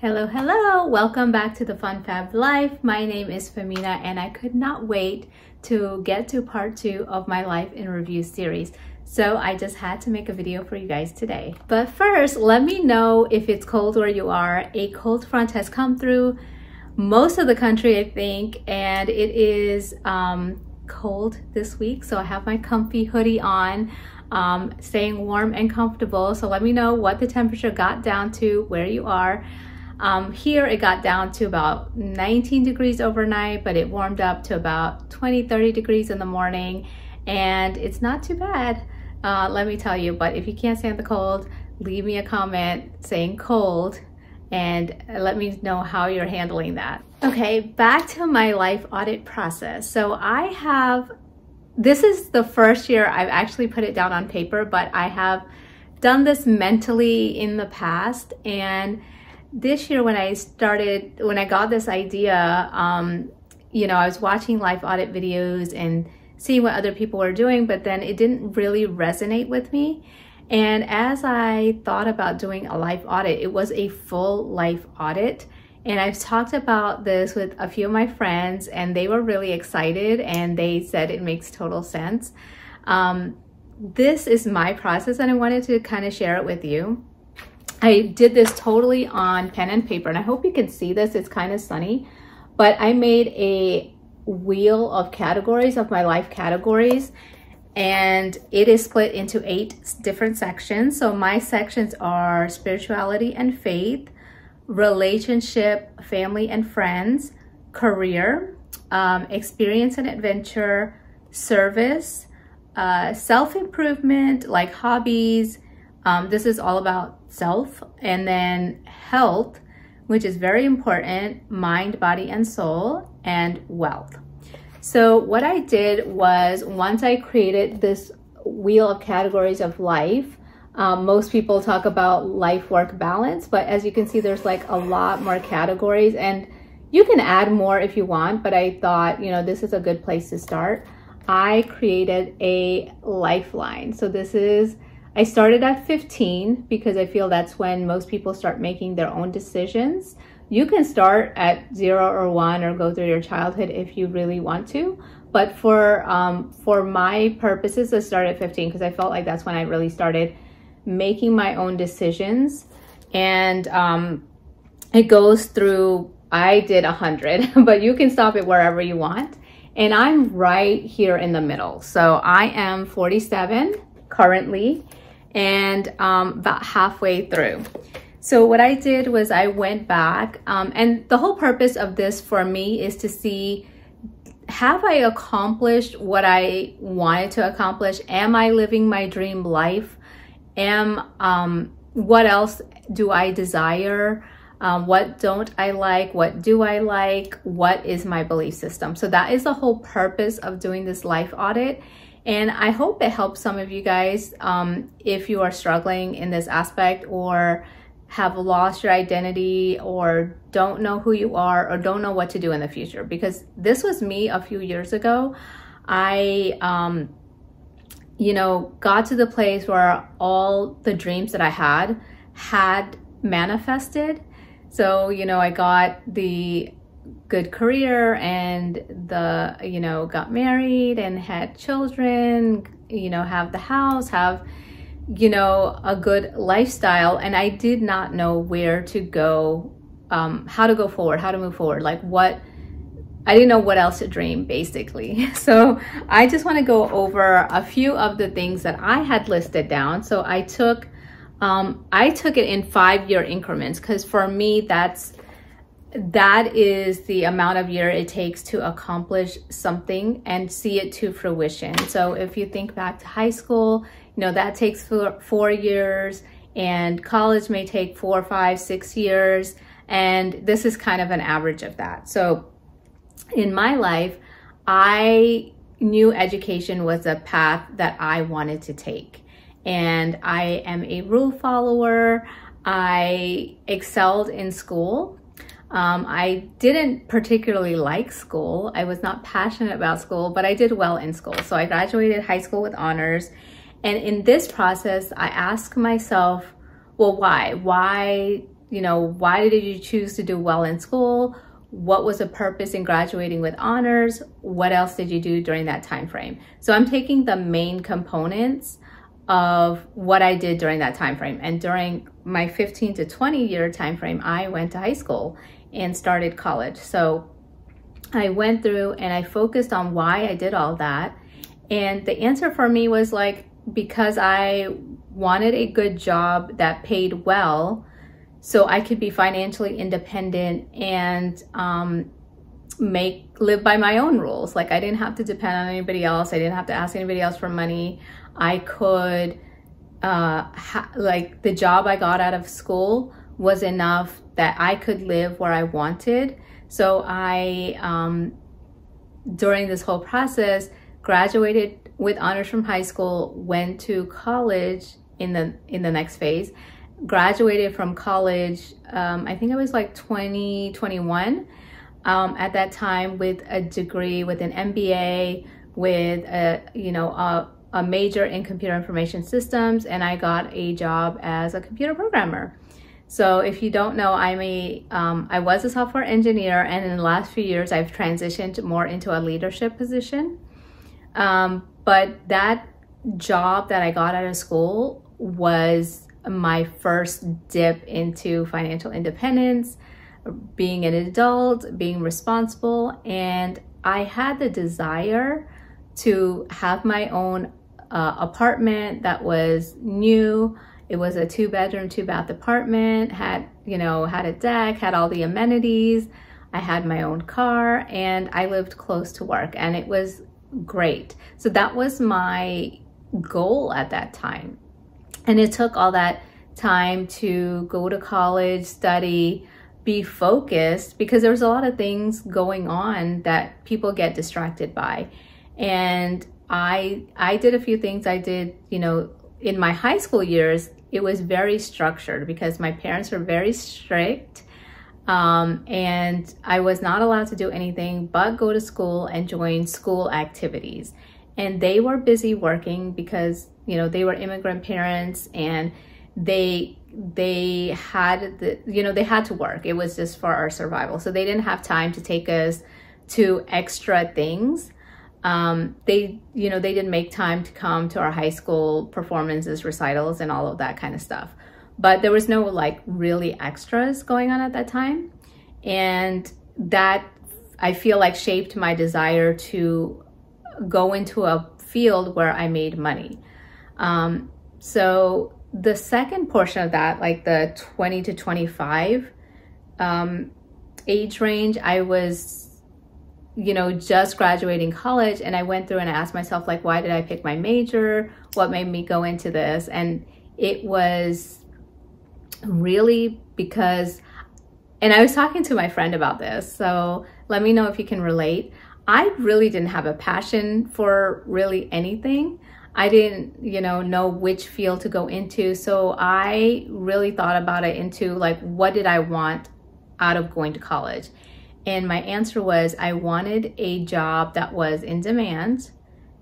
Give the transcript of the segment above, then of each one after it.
Hello, hello! Welcome back to the Fun Fab Life. My name is Famina and I could not wait to get to part 2 of my life in review series. So I just had to make a video for you guys today. But first, let me know if it's cold where you are. A cold front has come through most of the country, I think, and it is cold this week. So I have my comfy hoodie on, staying warm and comfortable. So let me know what the temperature got down to where you are. Here it got down to about 19 degrees overnight, but it warmed up to about 20-30 degrees in the morning, and it's not too bad, let me tell you. But if you can't stand the cold, leave me a comment saying cold and let me know how you're handling that. Okay, back to my life audit process. So this is the first year I've actually put it down on paper, but I have done this mentally in the past. And this year when I got this idea, you know, I was watching life audit videos and seeing what other people were doing, but then it didn't really resonate with me. And as I thought about doing a life audit, it was a full life audit. And I've talked about this with a few of my friends and they were really excited and they said it makes total sense. This is my process and I wanted to kind of share it with you. I did this totally on pen and paper, and I hope you can see this. It's kind of sunny, but I made a wheel of categories, of my life categories, and it is split into 8 different sections. So my sections are spirituality and faith, relationship, family and friends, career, experience and adventure, service, self-improvement, like hobbies. This is all about self, and then health, which is very important, mind, body, and soul, and wealth. So what I did was, once I created this wheel of categories of life, most people talk about life-work balance, but as you can see, there's like a lot more categories, and you can add more if you want, but I thought, you know, this is a good place to start. I created a lifeline. So I started at 15 because I feel that's when most people start making their own decisions. You can start at 0 or 1 or go through your childhood if you really want to. But for my purposes, I started at 15 because I felt like that's when I really started making my own decisions. And it goes through, I did 100, but you can stop it wherever you want. And I'm right here in the middle. So I am 47 currently, and about halfway through. So what I did was I went back, and the whole purpose of this for me is to see, have I accomplished what I wanted to accomplish? Am I living my dream life? What else do I desire? What don't I like? What do I like? What is my belief system? So that is the whole purpose of doing this life audit. And I hope it helps some of you guys if you are struggling in this aspect, or have lost your identity, or don't know who you are, or don't know what to do in the future. Because this was me a few years ago. I, you know, got to the place where all the dreams that I had manifested. So, you know, I got the good career and you know, got married and had children, you know, have the house, have, you know, a good lifestyle. And I did not know where to go, how to go forward, how to move forward, like I didn't know what else to dream, basically. So I just want to go over a few of the things that I had listed down. So I took it in 5-year increments, because for me, that is the amount of year it takes to accomplish something and see it to fruition. So if you think back to high school, you know, that takes 4 years, and college may take 4, 5, 6 years. And this is kind of an average of that. So in my life, I knew education was a path that I wanted to take. And I am a rule follower. I excelled in school. I didn't particularly like school. I was not passionate about school, but I did well in school. So I graduated high school with honors. And in this process, I asked myself, well, why? Why why did you choose to do well in school? What was the purpose in graduating with honors? What else did you do during that time frame? So I'm taking the main components of what I did during that time frame. And during my 15 to 20 year time frame, I went to high school and started college. So I went through and I focused on why I did all that. And the answer for me was like, because I wanted a good job that paid well, so I could be financially independent and live by my own rules. Like, I didn't have to depend on anybody else. I didn't have to ask anybody else for money. I could, like, the job I got out of school was enough that I could live where I wanted. So I, during this whole process, graduated with honors from high school, went to college in the next phase, graduated from college, I think I was like 21 at that time, with a degree, with an MBA, with a major in computer information systems, and I got a job as a computer programmer. So if you don't know, I was a software engineer, and in the last few years I've transitioned more into a leadership position. But that job that I got out of school was my first dip into financial independence, being an adult, being responsible, and I had the desire to have my own apartment that was new. It was a 2-bedroom, 2-bath apartment, had a deck, had all the amenities. I had my own car, and I lived close to work, and it was great. So that was my goal at that time. And it took all that time to go to college, study, be focused, because there was a lot of things going on that people get distracted by. And I did a few things. I did, in my high school years, it was very structured because my parents were very strict. And I was not allowed to do anything but go to school and join school activities. And they were busy working because, they were immigrant parents, and they had they had to work. It was just for our survival. So they didn't have time to take us to extra things. They didn't make time to come to our high school performances, recitals, and all of that kind of stuff. But there was no like really extras going on at that time. And that, I feel like, shaped my desire to go into a field where I made money. So the second portion of that, like the 20 to 25 age range, I was, just graduating college, and I went through and I asked myself, like, why did I pick my major? What made me go into this? And it was really because, and I was talking to my friend about this, so let me know if you can relate. I really didn't have a passion for really anything. I didn't, know which field to go into. So I really thought about it into like, what did I want out of going to college? And my answer was, I wanted a job that was in demand,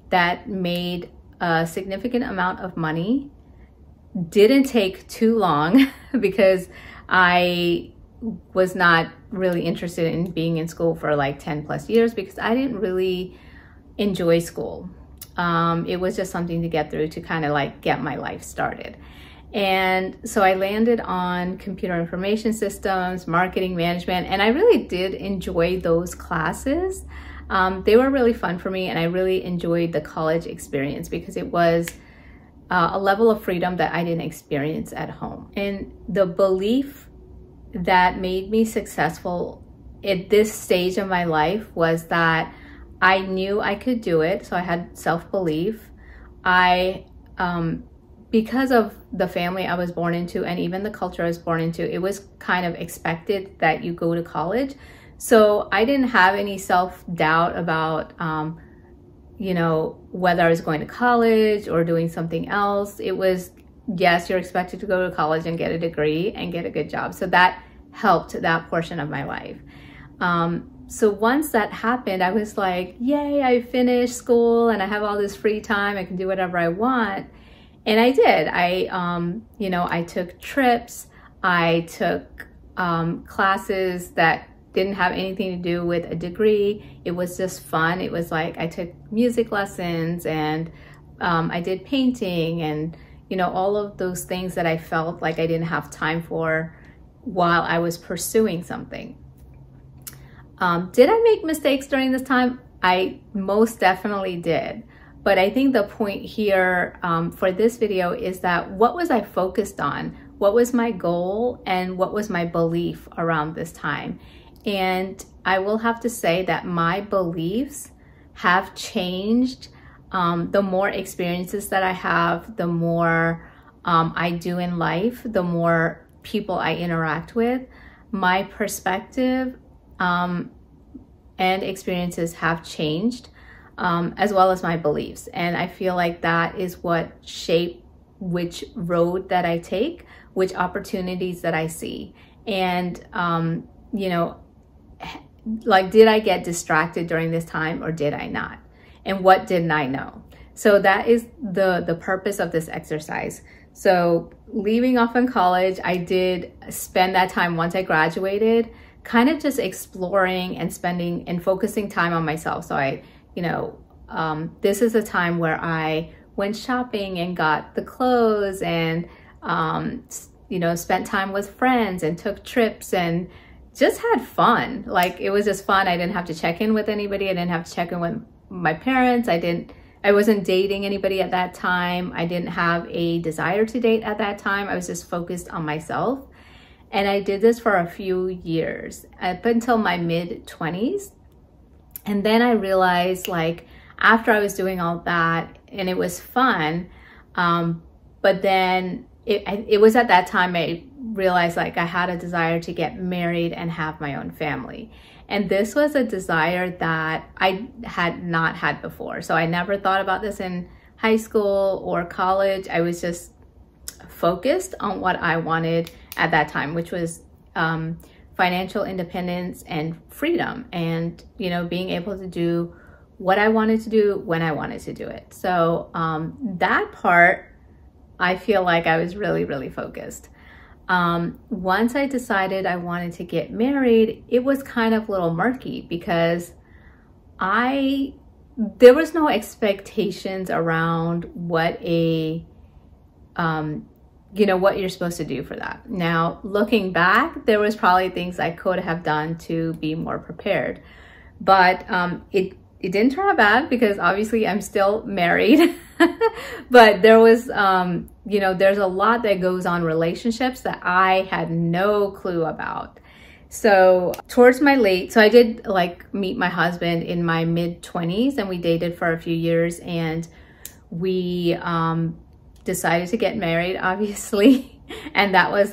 that made a significant amount of money, didn't take too long because I was not really interested in being in school for like 10 plus years because I didn't really enjoy school. It was just something to get through to kind of like get my life started. And so I landed on computer information systems, marketing management, and I really did enjoy those classes. They were really fun for me, and I really enjoyed the college experience because it was a level of freedom that I didn't experience at home. And the belief that made me successful at this stage of my life was that I knew I could do it. So I had self-belief. Because of the family I was born into and even the culture I was born into, it was kind of expected that you go to college. So I didn't have any self-doubt about, whether I was going to college or doing something else. It was, yes, you're expected to go to college and get a degree and get a good job. So that helped that portion of my life. So once that happened, I was like, yay, I finished school and I have all this free time. I can do whatever I want. And I did. I took trips. I took classes that didn't have anything to do with a degree. It was just fun. It was like I took music lessons, and I did painting, and all of those things that I felt like I didn't have time for while I was pursuing something. Did I make mistakes during this time? I most definitely did. But I think the point here for this video is that what was I focused on? What was my goal, and what was my belief around this time? And I will have to say that my beliefs have changed. The more experiences that I have, the more I do in life, the more people I interact with, my perspective and experiences have changed, as well as my beliefs. And I feel like that is what shaped which road that I take, which opportunities that I see. And, like, did I get distracted during this time or did I not? And what didn't I know? So that is the purpose of this exercise. So leaving off in college, I did spend that time once I graduated, kind of just exploring and spending and focusing time on myself. So I, this is a time where I went shopping and got the clothes and, spent time with friends and took trips and just had fun. Like, it was just fun. I didn't have to check in with anybody. I didn't have to check in with my parents. I wasn't dating anybody at that time. I didn't have a desire to date at that time. I was just focused on myself. And I did this for a few years, up until my mid-20s. And then I realized, like, after I was doing all that, and it was fun, but then it was at that time I realized, like, I had a desire to get married and have my own family. And this was a desire that I had not had before. So I never thought about this in high school or college. I was just focused on what I wanted at that time, which was financial independence and freedom, and being able to do what I wanted to do when I wanted to do it. So that part, I feel like I was really, really focused. Once I decided I wanted to get married, it was kind of a little murky because there was no expectations around what what you're supposed to do for that. Now, looking back, there was probably things I could have done to be more prepared, but it didn't turn out bad because obviously I'm still married. But there was, there's a lot that goes on in relationships that I had no clue about. So towards my so I did meet my husband in my mid-20s, and we dated for a few years, and we decided to get married, obviously. And that was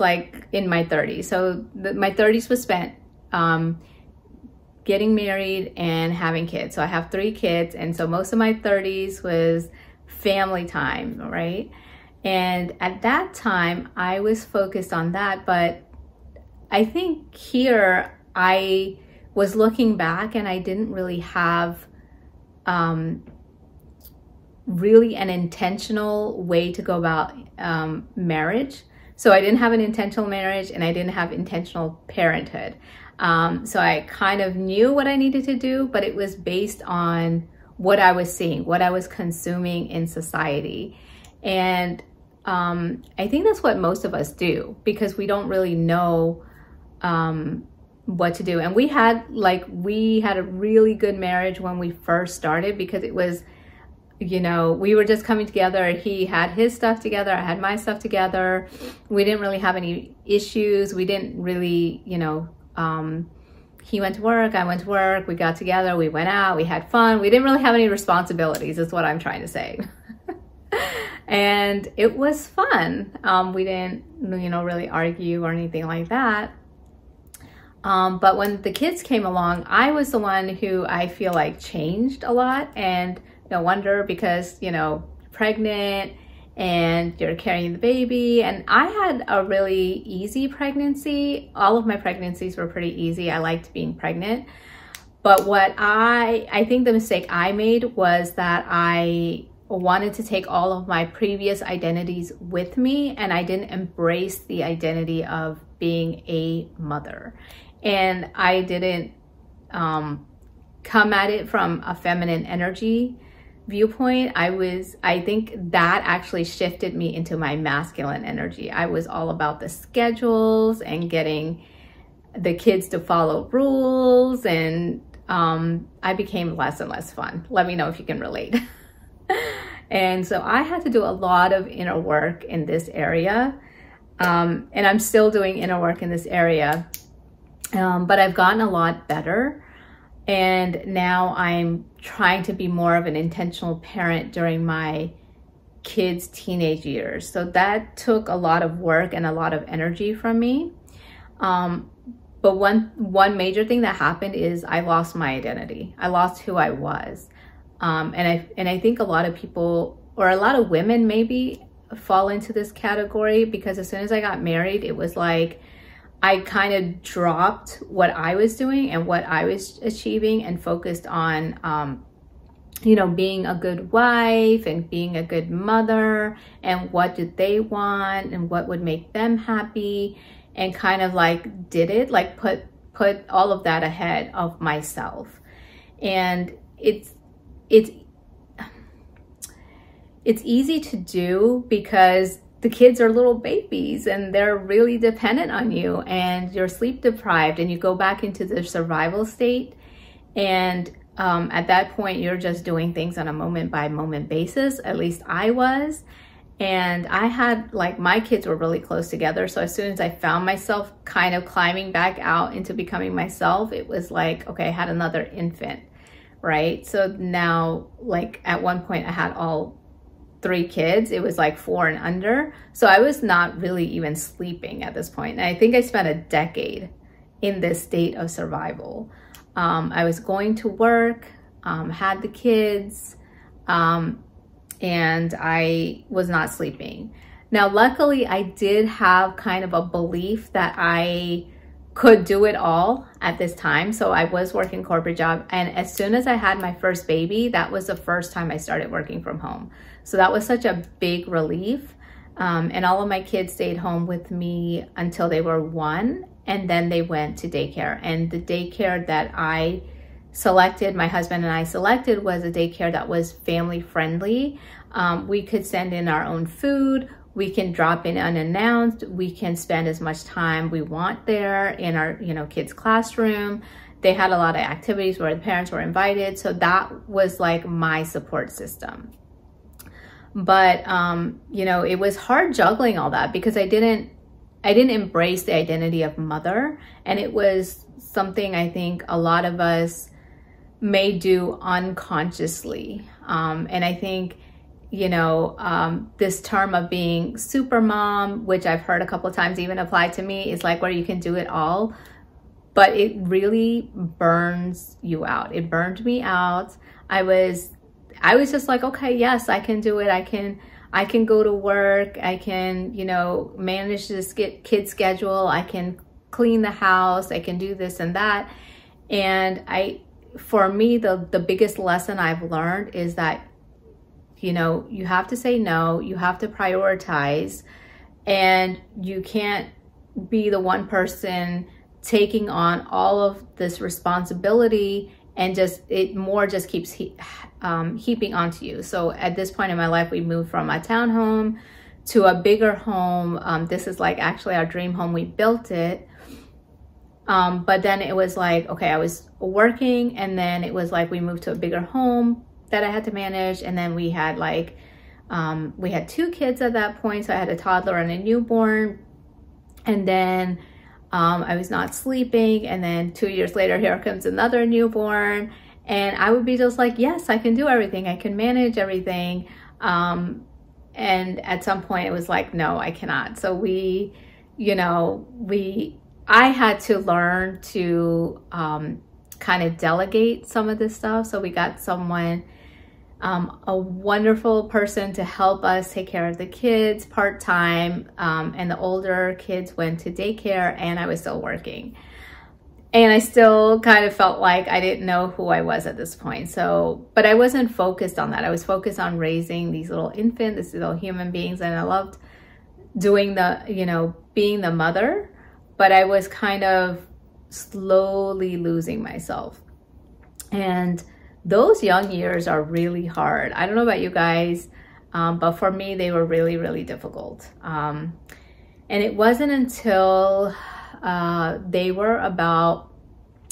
in my 30s. So my 30s was spent getting married and having kids. So I have 3 kids. And so most of my 30s was family time, right? And at that time, I was focused on that. But I think here I was looking back and I didn't really have really an intentional way to go about marriage. So I didn't have an intentional marriage and I didn't have intentional parenthood. So I kind of knew what I needed to do, but it was based on what I was seeing, what I was consuming in society. And I think that's what most of us do because we don't really know what to do. And we had a really good marriage when we first started because it was, we were just coming together. He had his stuff together. I had my stuff together. We didn't really have any issues. We didn't really, he went to work, I went to work, we got together, we went out, we had fun. We didn't really have any responsibilities is what I'm trying to say. And it was fun. We didn't, really argue or anything like that. But when the kids came along, I was the one who I feel like changed a lot. And no wonder because, pregnant and you're carrying the baby. And I had a really easy pregnancy. All of my pregnancies were pretty easy. I liked being pregnant. But what I think the mistake I made was that I wanted to take all of my previous identities with me and I didn't embrace the identity of being a mother. And I didn't come at it from a feminine energy viewpoint. I think that actually shifted me into my masculine energy. I was all about the schedules and getting the kids to follow rules, and I became less and less fun. Let me know if you can relate. And so I had to do a lot of inner work in this area. And I'm still doing inner work in this area. But I've gotten a lot better. And now I'm trying to be more of an intentional parent during my kids' teenage years. So that took a lot of work and a lot of energy from me. But one major thing that happened is I lost my identity. I lost who I was. And I think a lot of people, or a lot of women maybe, fall into this category, because as soon as I got married, it was like I kind of dropped what I was doing and what I was achieving and focused on, you know, being a good wife and being a good mother, and what did they want and what would make them happy, and kind of like did it, like put all of that ahead of myself. And it's easy to do because the kids are little babies and they're really dependent on you, and you're sleep deprived, and you go back into the survival state. And at that point, you're just doing things on a moment by moment basis. At least I was. And I had, like, my kids were really close together. So as soon as I found myself kind of climbing back out into becoming myself, it was like, okay, I had another infant, right? So now, like, at one point I had all 3 kids. It was like 4 and under. So I was not really even sleeping at this point. And I think I spent a decade in this state of survival. I was going to work, had the kids, and I was not sleeping. Now, luckily, I did have kind of a belief that I could do it all at this time. So I was working corporate job. And as soon as I had my first baby, that was the first time I started working from home. So that was such a big relief. And all of my kids stayed home with me until they were 1. And then they went to daycare. And the daycare that I selected, my husband and I selected, was a daycare that was family friendly. We could send in our own food. We can drop in unannounced. We can spend as much time we want there in our, you know, kids' classroom. They had a lot of activities where the parents were invited. So that was like my support system. But, you know, it was hard juggling all that because I didn't embrace the identity of mother. And it was something I think a lot of us may do unconsciously. And I think, you know, this term of being super mom, which I've heard a couple of times even applied to me, is like where you can do it all, but it really burns you out. It burned me out. I was just like, okay, yes, I can do it. I can go to work. I can, you know, manage this kid schedule. I can clean the house. I can do this and that. And for me, the biggest lesson I've learned is that, you know, you have to say no, you have to prioritize, and you can't be the one person taking on all of this responsibility, and it just keeps heaping onto you. So at this point in my life, we moved from a townhome to a bigger home. This is like actually our dream home. We built it. But then it was like, okay, I was working, and then it was like we moved to a bigger home that I had to manage. And then we had like, we had 2 kids at that point. So I had a toddler and a newborn. And then I was not sleeping. And then 2 years later, here comes another newborn. And I would be just like, yes, I can do everything. I can manage everything. And at some point it was like, no, I cannot. So I had to learn to kind of delegate some of this stuff. So we got someone, a wonderful person to help us take care of the kids part-time. And the older kids went to daycare, and I was still working. And I still kind of felt like I didn't know who I was at this point. So, but I wasn't focused on that. I was focused on raising these little infants, these little human beings. And I loved doing being the mother. but I was kind of slowly losing myself. And those young years are really hard. I don't know about you guys, but for me, they were really, really difficult. And it wasn't until they were about,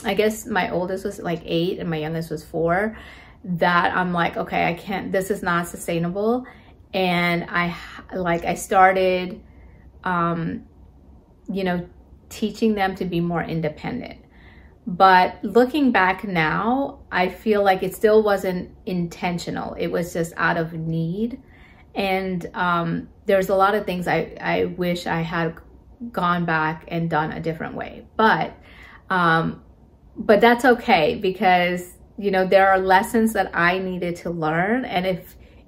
I guess my oldest was like 8 and my youngest was 4, that I'm like, okay, I can't, this is not sustainable. And I started, you know, teaching them to be more independent. But looking back now, I feel like it still wasn't intentional. It was just out of need. And there's a lot of things I wish I had gone back and done a different way. But that's okay, because, you know, there are lessons that I needed to learn. And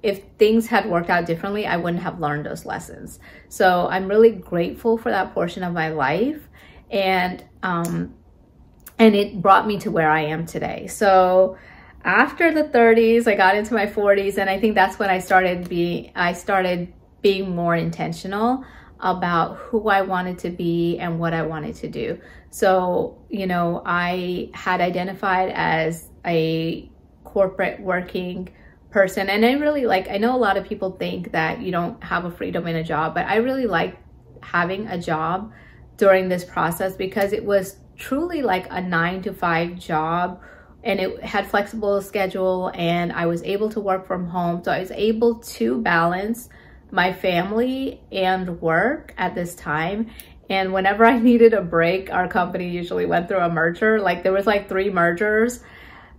if things had worked out differently, I wouldn't have learned those lessons. So I'm really grateful for that portion of my life. And it brought me to where I am today. So after the 30s, I got into my 40s, and I think that's when I started being more intentional about who I wanted to be and what I wanted to do. So, you know, I had identified as a corporate working person, and I really I know a lot of people think that you don't have a freedom in a job, but I really liked having a job during this process, because it was truly like a 9-to-5 job, and it had flexible schedule, and I was able to work from home. So I was able to balance my family and work at this time. And whenever I needed a break, our company usually went through a merger. Like there was like 3 mergers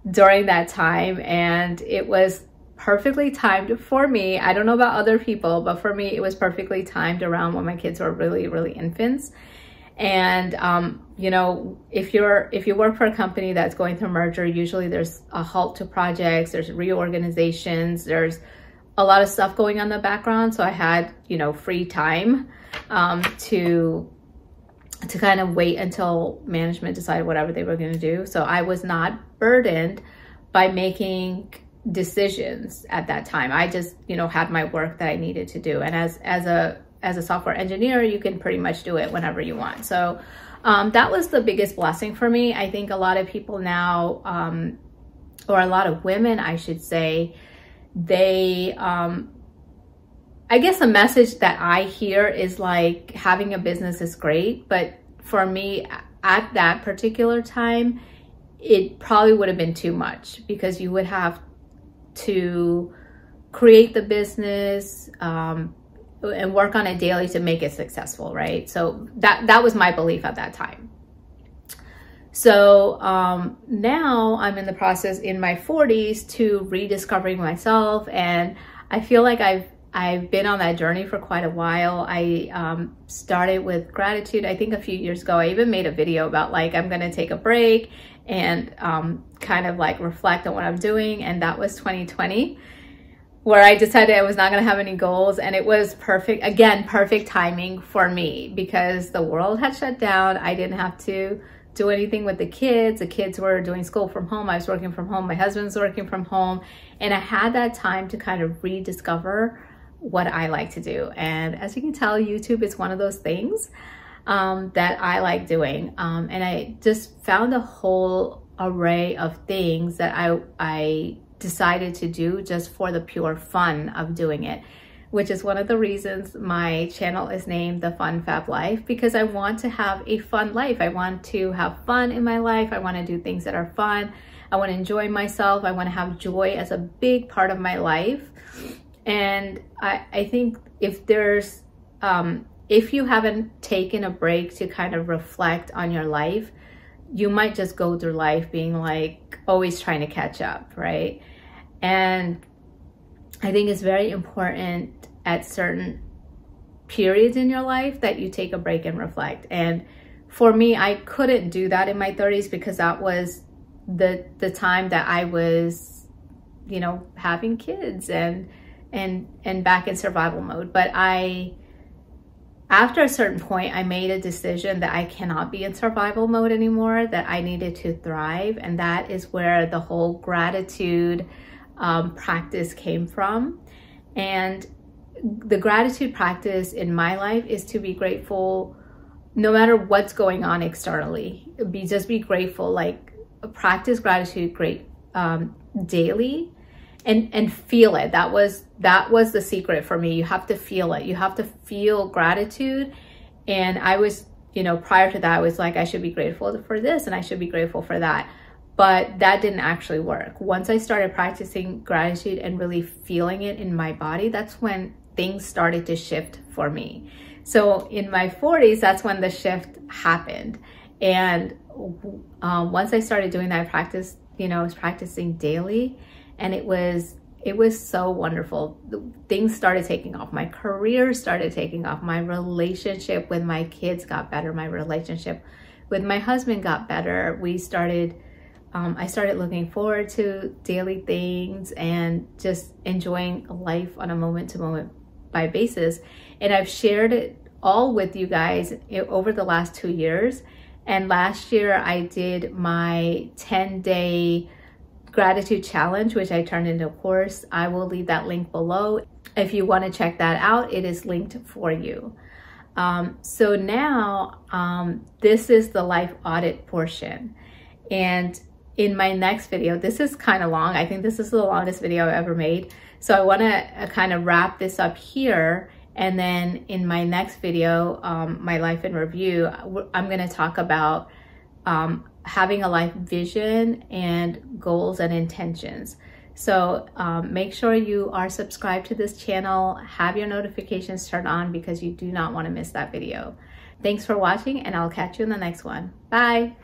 during that time, and it was perfectly timed for me. I don't know about other people, but for me, it was perfectly timed around when my kids were really, really infants. And, you know, if you work for a company that's going through merger, usually there's a halt to projects, there's reorganizations, there's a lot of stuff going on in the background. So I had, you know, free time, to kind of wait until management decided whatever they were going to do. So I was not burdened by making decisions at that time. I just, you know, had my work that I needed to do. And as a software engineer, you can pretty much do it whenever you want. So that was the biggest blessing for me. I think a lot of people now, or a lot of women, I should say, they, I guess the message that I hear is like, having a business is great. But for me, at that particular time, it probably would have been too much, because you would have to create the business, and work on it daily to make it successful, right? So that was my belief at that time. So now I'm in the process in my 40s to rediscovering myself, and I feel like I've been on that journey for quite a while. I started with gratitude, I think a few years ago. I even made a video about like, I'm gonna take a break and kind of like reflect on what I'm doing, and that was 2020. Where I decided I was not going to have any goals. And it was perfect, again, perfect timing for me, because the world had shut down. I didn't have to do anything with the kids. The kids were doing school from home. I was working from home. My husband's working from home. And I had that time to kind of rediscover what I like to do. And as you can tell, YouTube is one of those things that I like doing. And I just found a whole array of things that I decided to do just for the pure fun of doing it, which is one of the reasons my channel is named The Fun Fab Life, because I want to have a fun life. I want to have fun in my life. I want to do things that are fun. I want to enjoy myself. I want to have joy as a big part of my life. And I think if there's, if you haven't taken a break to kind of reflect on your life, you might just go through life being like always trying to catch up, right? And I think it's very important at certain periods in your life that you take a break and reflect. And for me, I couldn't do that in my 30s, because that was the time that I was, you know, having kids and back in survival mode. But after a certain point, I made a decision that I cannot be in survival mode anymore, that I needed to thrive. And that is where the whole gratitude practice came from. And the gratitude practice in my life is to be grateful no matter what's going on externally, just be grateful. Like, practice gratitude daily, and feel it. That was the secret for me. You have to feel it. You have to feel gratitude. And I was, you know, prior to that, I was like, I should be grateful for this and I should be grateful for that. But that didn't actually work. Once I started practicing gratitude and really feeling it in my body, that's when things started to shift for me. So in my 40s, that's when the shift happened. And once I started doing that practice, you know, I was practicing daily, and it was so wonderful. Things started taking off. My career started taking off. My relationship with my kids got better. My relationship with my husband got better. I started looking forward to daily things and just enjoying life on a moment-to-moment by basis. And I've shared it all with you guys over the last 2 years. And last year I did my 10-day gratitude challenge, which I turned into a course. I will leave that link below. If you want to check that out, it is linked for you. So now this is the life audit portion. And in my next video, this is kind of long. I think this is the longest video I've ever made. So I want to kind of wrap this up here. And then in my next video, my life in review, I'm going to talk about having a life vision and goals and intentions. So make sure you are subscribed to this channel, have your notifications turned on, because you do not want to miss that video. Thanks for watching, and I'll catch you in the next one. Bye.